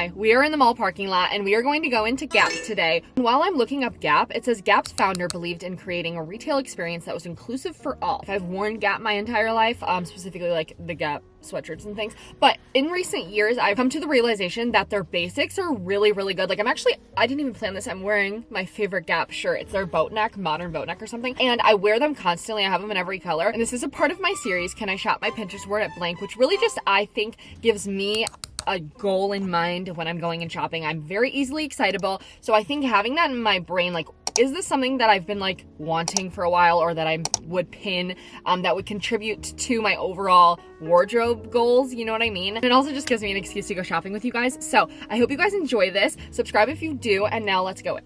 Hi, we are in the mall parking lot and we are going to go into Gap today. And while I'm looking up Gap, it says Gap's founder believed in creating a retail experience that was inclusive for all. I've worn Gap my entire life, specifically like the Gap sweatshirts and things, but in recent years I've come to the realization that their basics are really good. Like I didn't even plan this. I'm wearing my favorite Gap shirt. It's their boat neck, modern boat neck or something, and I wear them constantly. I have them in every color, and this is a part of my series, Can I Shop My Pinterest Board at Blank, which really just, I think, gives me a goal in mind when I'm going and shopping. I'm very easily excitable, so I think having that in my brain, like, is this something that I've been like wanting for a while, or that I would pin that would contribute to my overall wardrobe goals, you know what I mean? And it also just gives me an excuse to go shopping with you guys. So I hope you guys enjoy this. Subscribe if you do, and now let's go in.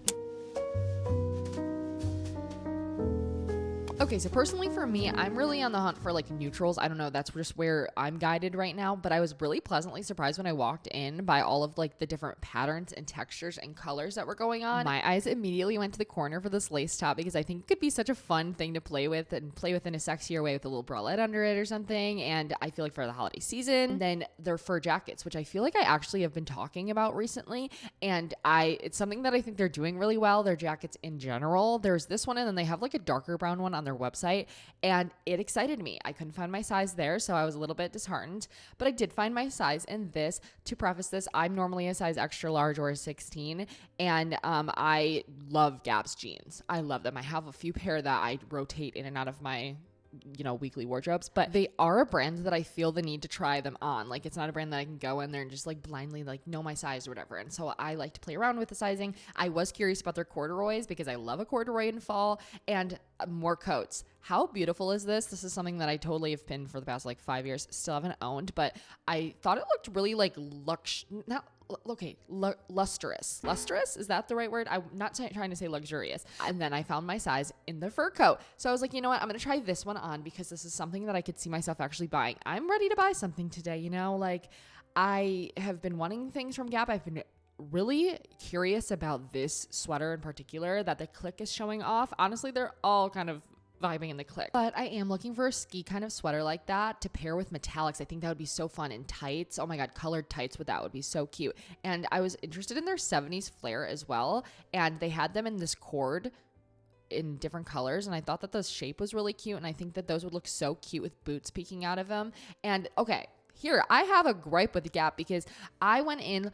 Okay, so personally for me, I'm really on the hunt for like neutrals. I don't know, that's just where I'm guided right now, but I was really pleasantly surprised when I walked in by all of like the different patterns and textures and colors that were going on. My eyes immediately went to the corner for this lace top because I think it could be such a fun thing to play with and play with in a sexier way with a little bralette under it or something. And I feel like for the holiday season, and then their fur jackets, which I feel like I actually have been talking about recently. And it's something that I think they're doing really well. Their jackets in general. There's this one, and then they have like a darker brown one on their website, and it excited me. I couldn't find my size there, so I was a little bit disheartened, but I did find my size in this. To preface this, I'm normally a size extra large or a 16, and I love Gap's jeans. I love them. I have a few pair that I rotate in and out of my weekly wardrobes, but they are a brand that I feel the need to try them on. Like, it's not a brand that I can go in there and just like blindly like know my size or whatever. And so I like to play around with the sizing. I was curious about their corduroys because I love a corduroy in fall, and more coats. How beautiful is this? This is something that I totally have pinned for the past like 5 years. Still haven't owned, but I thought it looked really like lustrous. Lustrous? Is that the right word? I'm not trying to say luxurious. And then I found my size in the fur coat. So I was like, you know what? I'm going to try this one on because this is something that I could see myself actually buying. I'm ready to buy something today, like I have been wanting things from Gap. I've been really curious about this sweater in particular that the click is showing off. Honestly, they're all kind of vibing in the click, but I am looking for a ski kind of sweater like that to pair with metallics. I think that would be so fun, in tights. Oh my God, colored tights with that would be so cute. And I was interested in their 70s flare as well, and they had them in this cord in different colors, and I thought that the shape was really cute, and I think that those would look so cute with boots peeking out of them. And okay, here I have a gripe with Gap because I went in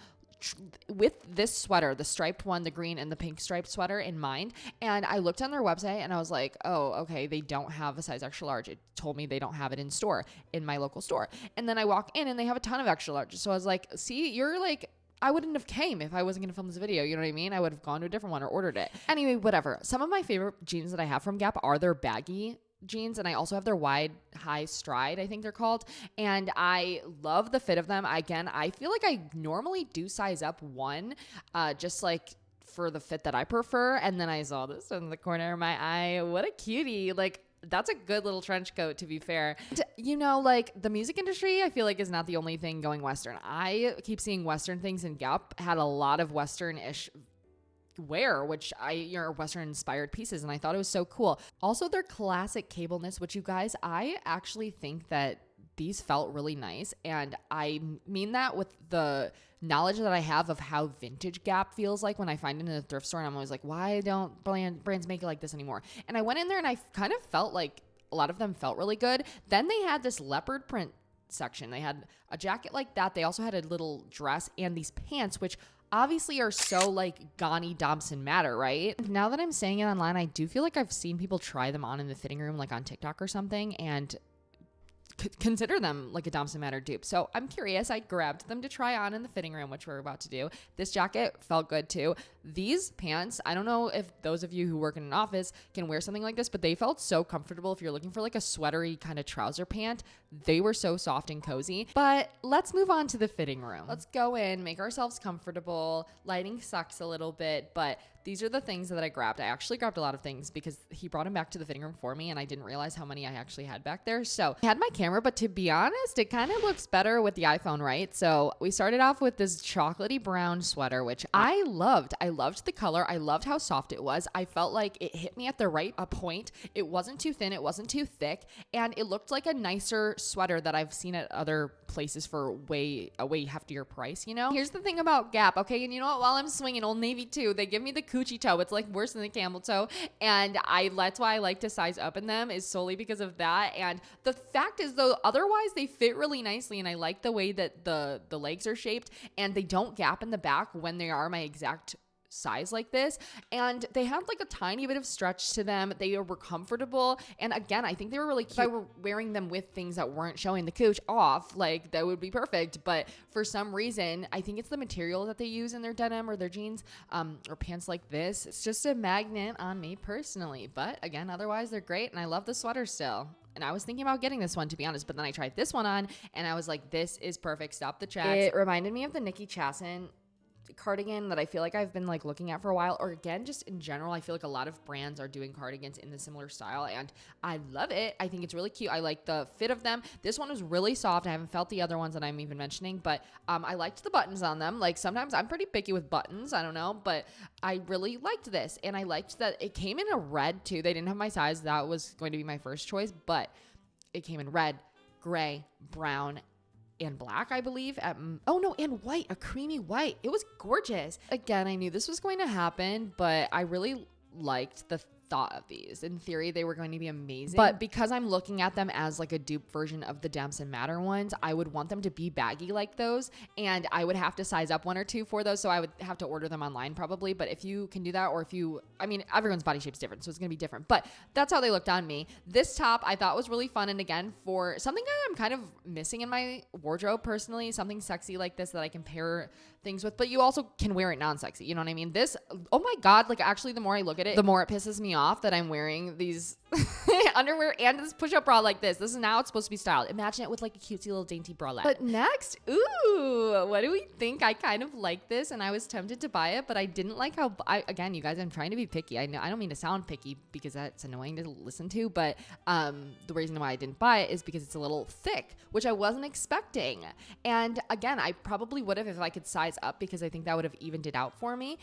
with this sweater, the striped one, the green and the pink striped sweater in mind, and I looked on their website and I was like, oh, okay, they don't have a size extra large. It told me they don't have it in store, in my local store. And then I walk in and they have a ton of extra larges. So I was like, see, you're like, I wouldn't have came if I wasn't going to film this video. You know what I mean? I would have gone to a different one or ordered it. Anyway, whatever. Some of my favorite jeans that I have from Gap are their baggy jeans, and I also have their wide high stride, I think they're called, and I love the fit of them. Again, I feel like I normally do size up one, just like for the fit that I prefer, and then I saw this in the corner of my eye. What a cutie. Like, that's a good little trench coat, to be fair. Like the music industry, I feel like is not the only thing going Western. I keep seeing Western things, and Gap had a lot of Western-ish wear, which are Western inspired pieces, and I thought it was so cool. Also, their classic cableness, which, you guys, I actually think that these felt really nice, and I mean that with the knowledge that I have of how vintage Gap feels like when I find it in a thrift store, and I'm always like, why don't brands make it like this anymore? And I went in there and I kind of felt like a lot of them felt really good. Then they had this leopard print section. They had a jacket like that. They also had a little dress and these pants, which obviously are so like Gani Dobson matter, right? Now that I'm saying it online, I do feel like I've seen people try them on in the fitting room, like on TikTok or something, and consider them like a Dobson Matter dupe. So I'm curious. I grabbed them to try on in the fitting room, which we're about to do. This jacket felt good too. These pants, I don't know if those of you who work in an office can wear something like this, but they felt so comfortable. If you're looking for like a sweatery kind of trouser pant, they were so soft and cozy. But let's move on to the fitting room. Let's go in, make ourselves comfortable. Lighting sucks a little bit, but these are the things that I grabbed. I actually grabbed a lot of things because he brought them back to the fitting room for me and I didn't realize how many I actually had back there. So I had my camera, but to be honest, it kind of looks better with the iPhone, right? So we started off with this chocolatey brown sweater, which I loved. I loved the color. I loved how soft it was. I felt like it hit me at the right point. It wasn't too thin. It wasn't too thick. And it looked like a nicer sweater that I've seen at other places for a way heftier price, you know? Here's the thing about Gap, okay? And you know what? While I'm swinging Old Navy too, they give me the coochie toe. It's like worse than the camel toe. And that's why I like to size up in them, is solely because of that. And the fact is though, otherwise they fit really nicely. And I like the way that the legs are shaped and they don't gap in the back when they are my exact size like this, and they had like a tiny bit of stretch to them. They were comfortable, and again, I think they were really cute. If I were wearing them with things that weren't showing the cooch off, like that would be perfect, but for some reason I think it's the material that they use in their denim or their jeans or pants like this. It's just a magnet on me personally, but again, otherwise they're great, and I love the sweater still. And I was thinking about getting this one, to be honest, but then I tried this one on and I was like, this is perfect. Stop the tracks. It reminded me of the Nikki Chasson cardigan that I feel like I've been like looking at for a while, or again, just in general, I feel like a lot of brands are doing cardigans in the similar style and I love it. I think it's really cute. I like the fit of them. This one was really soft. I haven't felt the other ones that I'm even mentioning, but I liked the buttons on them. Like sometimes I'm pretty picky with buttons, I don't know, but I really liked this, and I liked that it came in a red too. They didn't have my size. That was going to be my first choice, but it came in red, gray, brown, and black, I believe. And white, a creamy white. It was gorgeous. Again, I knew this was going to happen, but I really liked the thought of these. In theory, they were going to be amazing, but because I'm looking at them as like a dupe version of the Damson Matter ones, I would want them to be baggy like those, and I would have to size up one or two for those, so I would have to order them online probably. But if you can do that, or everyone's body shape's different, so it's gonna be different, but that's how they looked on me. This top I thought was really fun, and again, for something that I'm kind of missing in my wardrobe personally, something sexy like this that I can pair things with, but you also can wear it non-sexy, you know what I mean? This, oh my god, like actually the more I look at it, the more it pisses me off that I'm wearing these underwear and this push-up bra like this. This is now it's supposed to be styled. Imagine it with like a cutesy little dainty bralette. But next, ooh, what do we think? I kind of like this and I was tempted to buy it, but I didn't like how, again, you guys, I'm trying to be picky. I know I don't mean to sound picky because that's annoying to listen to, but the reason why I didn't buy it is because it's a little thick, which I wasn't expecting. And again, I probably would have if I could size up, because I think that would have evened it out for me.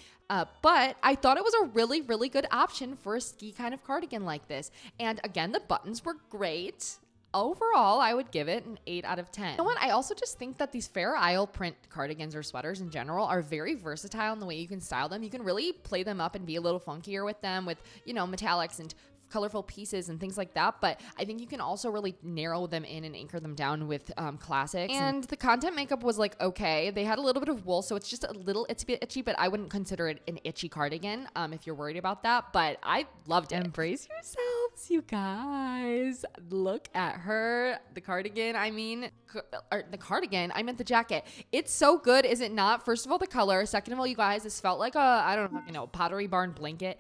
But I thought it was a really, really good option for a ski kind of cardigan like this. And again, the buttons were great. Overall, I would give it an 8 out of 10. You know what? I also just think that these Fair Isle print cardigans or sweaters in general are very versatile in the way you can style them. You can really play them up and be a little funkier with them with, metallics and colorful pieces and things like that, but I think you can also really narrow them in and anchor them down with classics. And the content makeup was like okay. They had a little bit of wool, so it's just a little bit itchy, but I wouldn't consider it an itchy cardigan if you're worried about that, but I loved it. Embrace yourselves, you guys. Look at her. The cardigan, I meant the jacket. It's so good, is it not? First of all, the color. Second of all, you guys, this felt like a Pottery Barn blanket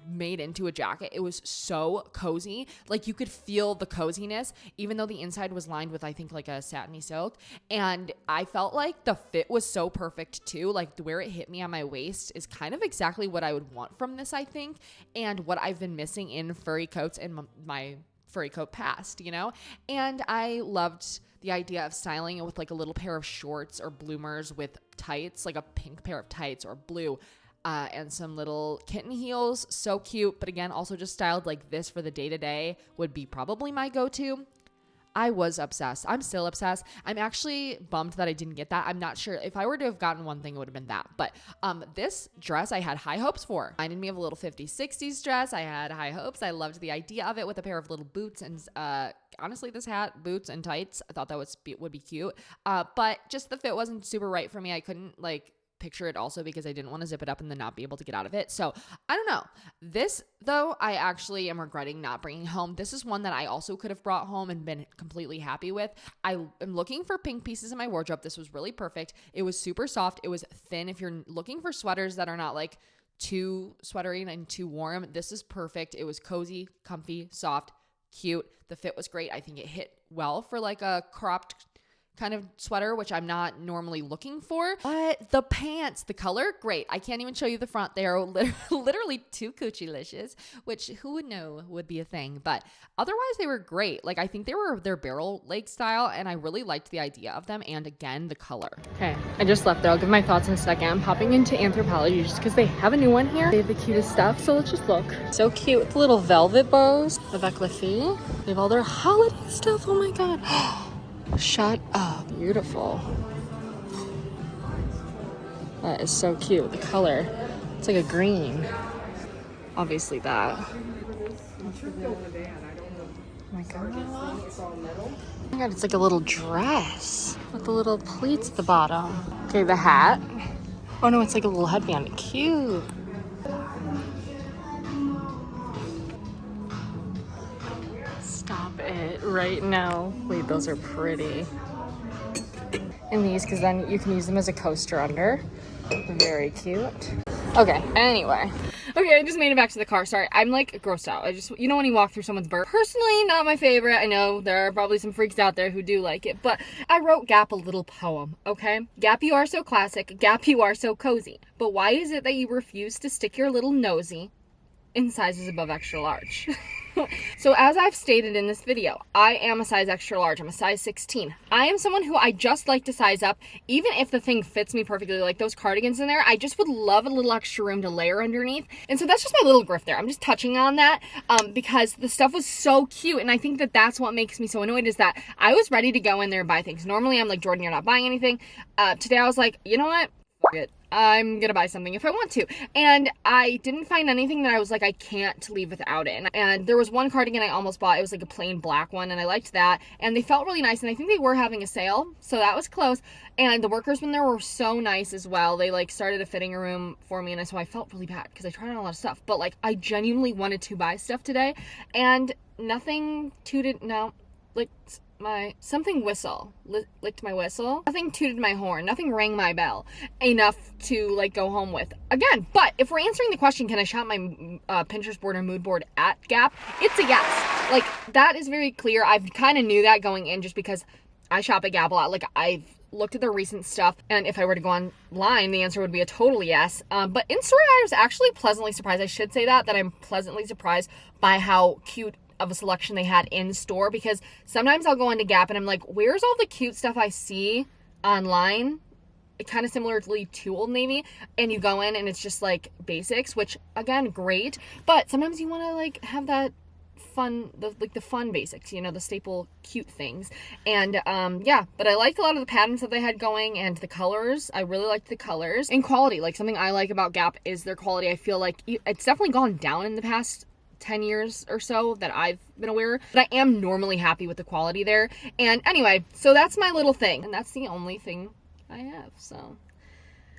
made into a jacket. It was so cozy. Like you could feel the coziness, even though the inside was lined with, I think, like a satiny silk. And I felt like the fit was so perfect too. Like where it hit me on my waist is kind of exactly what I would want from this, I think. And what I've been missing in furry coats in my furry coat past, And I loved the idea of styling it with like a little pair of shorts or bloomers with tights, like a pink pair of tights or blue. And some little kitten heels. So cute. But again, also just styled like this for the day-to-day would be probably my go-to. I was obsessed. I'm still obsessed. I'm actually bummed that I didn't get that. I'm not sure. If I were to have gotten one thing, it would have been that. But this dress I had high hopes for. Reminded me of a little 50s, 60s dress. I had high hopes. I loved the idea of it with a pair of little boots and honestly, this hat, boots, and tights. I thought that would be cute. But just the fit wasn't super right for me. I couldn't picture it also because I didn't want to zip it up and then not be able to get out of it. So I don't know. This though, I actually am regretting not bringing home. This is one that I also could have brought home and been completely happy with. I am looking for pink pieces in my wardrobe. This was really perfect. It was super soft. It was thin. If you're looking for sweaters that are not like too sweatery and too warm, this is perfect. It was cozy, comfy, soft, cute. The fit was great. I think it hit well for like a cropped kind of sweater, which I'm not normally looking for. But the pants, the color, great. I can't even show you the front. They are literally too coochie-licious, which who would know would be a thing. But otherwise, they were great. Like, I think they were their barrel leg style, and I really liked the idea of them. And again, the color. Okay, I just left there. I'll give my thoughts in a second. I'm popping into Anthropologie just because they have a new one here. They have the cutest stuff, so let's just look. So cute. The little velvet bows, the Beclefie. They have all their holiday stuff. Oh my god. Shut up. Beautiful. That is so cute. The color. It's like a green. Obviously that. Oh my god. Oh my god, it's like a little dress with the little pleats at the bottom. Okay, the hat. Oh no, it's like a little headband. Cute. Stop it right now. Wait, those are pretty. And these, because then you can use them as a coaster under. Very cute. Okay, anyway. Okay, I just made it back to the car. Sorry, I'm like grossed out. You know when you walk through someone's burp? Personally, not my favorite. I know there are probably some freaks out there who do like it, but I wrote Gap a little poem, okay? Gap, you are so classic. Gap, you are so cozy. But why is it that you refuse to stick your little nosy in sizes above extra large? So as I've stated in this video, I am a size extra large. I'm a size 16. I am someone who I just like to size up, even if the thing fits me perfectly, like those cardigans in there. I just would love a little extra room to layer underneath. And so that's just my little grift there. I'm just touching on that because the stuff was so cute. And I think that that's what makes me so annoyed, is that I was ready to go in there and buy things. Normally I'm like, Jordan, you're not buying anything. Today I was like, you know what? F it. I'm gonna buy something if I want to. And I didn't find anything that I was like, I can't leave without it. And there was one cardigan I almost bought. It was like a plain black one, and I liked that. And they felt really nice, and I think they were having a sale, so that was close. And the workers when there were so nice as well. They like started a fitting room for me, and so I felt really bad because I tried on a lot of stuff. But like, I genuinely wanted to buy stuff today, and nothing tooted, no, like something licked my whistle. Nothing tooted my horn. Nothing rang my bell enough to like go home with again. But if we're answering the question, can I shop my Pinterest board or mood board at Gap? It's a yes. Like, that is very clear. I've kind of knew that going in just because I shop at Gap a lot. Like, I've looked at their recent stuff, and if I were to go online, the answer would be a total yes. But in store, I was actually pleasantly surprised. I should say that I'm pleasantly surprised by how cute of a selection they had in store, because sometimes I'll go into Gap and I'm like, where's all the cute stuff I see online, kind of similarly to Old Navy, and you go in and it's just like basics, which again, great, but sometimes you want to like have that fun, the fun basics, you know, the staple cute things. And yeah, but I liked a lot of the patterns that they had going, and the colors. I really liked the colors and quality. Like, something I like about Gap is their quality. I feel like it's definitely gone down in the past 10 years or so that I've been aware, but I am normally happy with the quality there. And anyway, so that's my little thing, and that's the only thing I have. So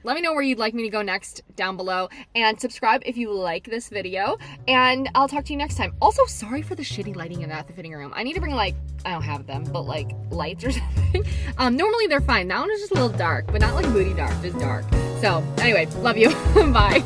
let me know where you'd like me to go next down below, and subscribe if you like this video, and I'll talk to you next time. Also, sorry for the shitty lighting in the fitting room. I need to bring, like, I don't have them, but like lights or something. Normally they're fine. That one is just a little dark, but not like moody dark, just dark. So anyway, love you. Bye.